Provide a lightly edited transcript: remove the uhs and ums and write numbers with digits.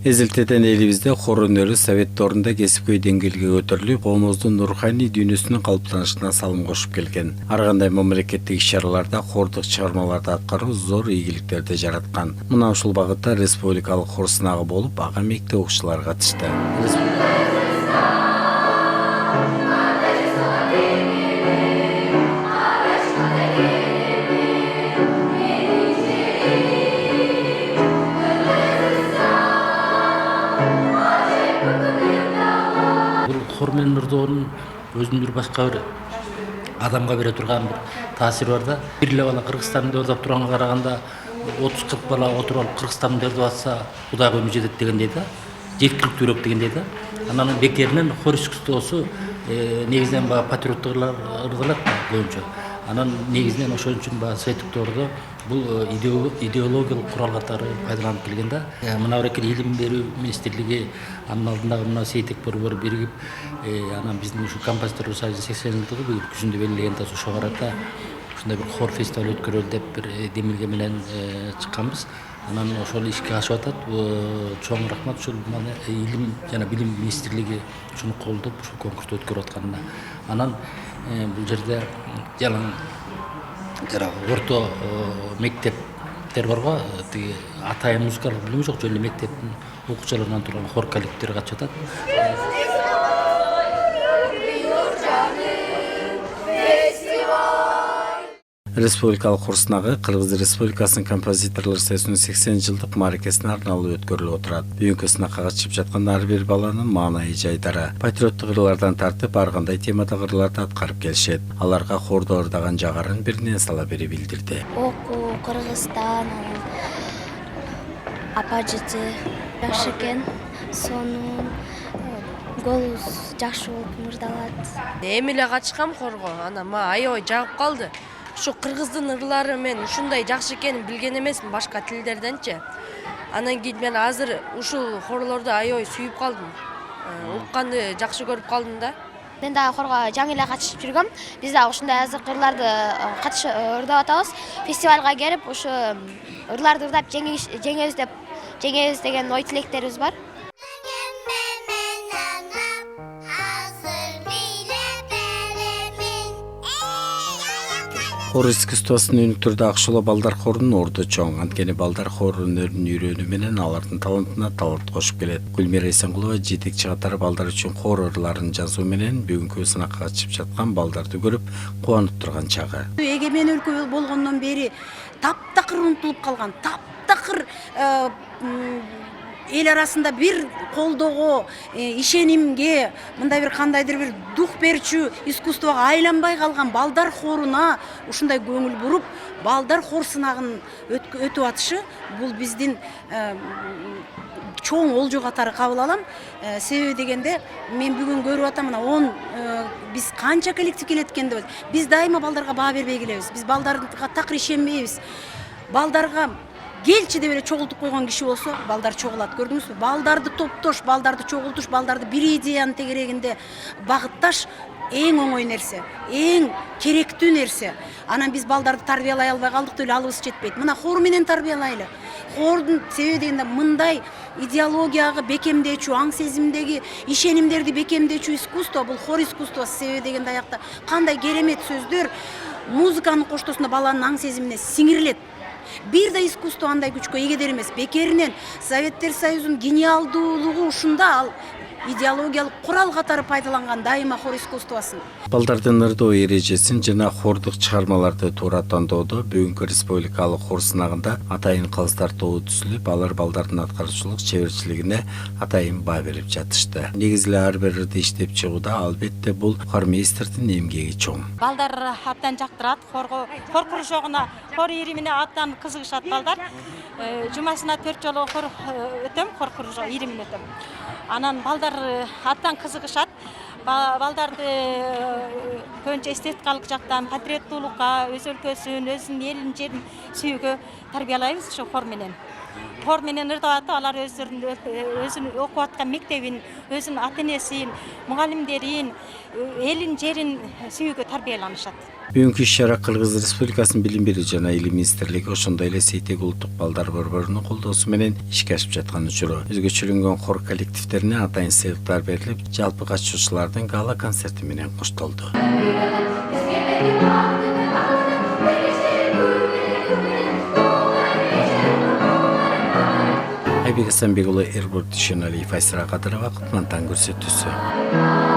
Эзилтеден элибизде хор өнөрү совет доорунда кесипкөй деңгээлге көтөрүлүп, коомубуздун руханий дүйнөсүнүн калыптанышына салым кошуп келген. Ар кандай мамлекеттик иш-чараларда хордук чыгармаларды аткаруу зор ийгиликтерди жараткан. Мына ушул багытта республикалык хор сынагы болуп, ага мектеп окуучулары катышты. Хор менен ырдоонун өзүнүн бир башка бир адамга бере турган бир таасири бар да. Бир эле бала Кыргызстанды ырдап турганга караганда 30-40 бала отуруп алып Кыргызстанды ырдап атса Кудай көмү жетет дегендей да. Жеткиликтүүрөөк дегендей да. Анан бекеринен хор искусствосу негизинен патриоттук ырдалат көбүнчө. Анан негизинен ошон үчүн советтик доордо бул идеологиялык курал катары пайдаланып келген да. Мына Бирекет илим берүү министрлиги анын алдындагы мына Сейтек борбору биригип, анан биздин ушу композиторлор союзунун 80-жылдыгы бүгүн күзүндө белгилеген да ошого карата ушундай бир хор фестиваль өткөрөлү деп бир демилге менен чыкканбыз. Анан ошол ишке ашып атат. Чоң рахмат ушул илим жана билим министрлиги ушуну колдоп, ушул конкурсту өткөрүп атканына. Анан бул жерде жалаң орто мектептер барго, тиги атайын музыкалык билими жок, жөн эле мектептин окуучуларынан турган хор коллективдери катышып атат. Республикалык хор сынагы Кыргыз Республикасынын композиторлор союзунун 80-жылдык мааракесине арналып өткөрүлүп отурат. Бүгүнкү сынакка катышып жаткан ар бир баланын маанайы жайдары. Патриоттук ырлардан тартып, ар кандай темадагы ырларды аткарып келишет. Аларга хордо ырдаган жагарын биринен сала бери билдирди. Оку, Кыргызстан, апа жети жакшы экен. Сонун голубуз жакшы болуп мырдалат. Эми эле катышкам хорго, анан мага аябай жагып калды. Ушу кыргыздын ырлары мен ушундай жакшы экенин билген эмесмин башка тилдерденчи. Анан кийин мен азыр ушул хорлорду аябай сүйүп калдым. Укканды жакшы көрүп калдым да. Мен дагы хорго жаңы эле катышып жүргөм. Биз дагы ушундай азыркы ырларды ырдап атабыз. Фестивалга келип, ушу ырларды ырдап жеңебиз деген ой тилектерибиз бар. Хор искусствосунун өнүктүрдө Акшола балдар хорунун орду чоң. Анткени балдар хор өнөрүн үйрөнүү менен алардын талантына талант кошуп келет. Гүлмира Эсенгулова жетекчи катары балдар үчүн хор ырларын жазуу менен бүгүнкү сынакка катышып жаткан балдарды көрүп кубанып турган чагы. Эгемен өлкө болгондон бери таптакыр унутулуп калган, таптакыр эл арасында бир колдоого, ишенимге, мындай бир кандайдыр бир дух берчү искусствого айланбай калган балдар хоруна ушундай көңүл буруп, балдар хор сынагын өтүп атышы бул биздин чоң олжо катары кабыл алам. Себеби дегенде мен бүгүн көрүп атам, мына 10 биз канча коллектив келет экен деп. Биз дайыма балдарга баа бербей келебиз. Биз балдарга такыр ишенбейбиз. Балдарга келчи деп эле чогултуп койгон киши болсо, балдар чогулат. Көрдүңүзбү? Балдарды топтош, балдарды чогултуш, балдарды бир идеянын тегерегинде багытташ эң оңой нерсе, эң керектүү нерсе. Анан биз балдарды тарбиялай албай калдык деп эле алыбыз жетпейт. Мына хор менен тарбиялайлы. Хордун себеби дегенде мындай идеологияга бекемдечү, аң сезимдеги ишенимдерди бекемдечү искусство, бул хор искусствосу. Себеби дегенде аякта кандай керемет сөздөр музыканын коштосунда баланын аң сезимине сиңирилет. Бир да искусство андай күчкө эгедер эмес. Бекеринен Советтер Союзунун гениалдуулугу ушунда, ал идеологиялык курал катары пайдаланган дайыма хор искусствосын. Балдардын ырдоо эрежесин жана хордук чыгармаларды туура тандоодо бүгүнкү республикалык хор сынагында атайын калыстар тобу түзүлүп, алар балдардын аткарчылык чеберчилигине атайын баа берип жатышты. Негизи эле ар бир ырды иштеп чыгууда албетте бул хормейстердин эмгеги чоң. Балдар абдан жактырат, хор кружогуна, хор иримине абдан кызыгышат балдар. Жумасына 4 жолу хор өтөм, хор кружок иримин өтөм. Анан балдар абдан кызыгышат. Балдарды көбүнчө эстетикалык жактан патриоттуулукка, өз өлкөсүн, өзүнүн элин, жерин сүйүүгө тарбиялайбыз ошо хор менен. Хор менен ырдап атып, алар өзүнүн окуп аткан мектебин, өзүнүн ата-энесин, мугалимдерин, элин, жерин сүйүүгө тарбияланышат. Бүгүнкү иш-чара Кыргыз Республикасынын Билим берүү жана Илим министрлиги ошондой эле Сейтек улуттук балдар борборунун колдоосу менен ишке ашып жаткан учуру. Өзгөчөлөнгөн хор коллективдерине атайын сыйлыктар берилип, жалпы катышуучулардын гала концерти менен коштолду. Айбек Асанбек уулу, Эрбурт Дүйшөналиев, Айсыра Кадырова, Кутмантан көрсөтүүсү.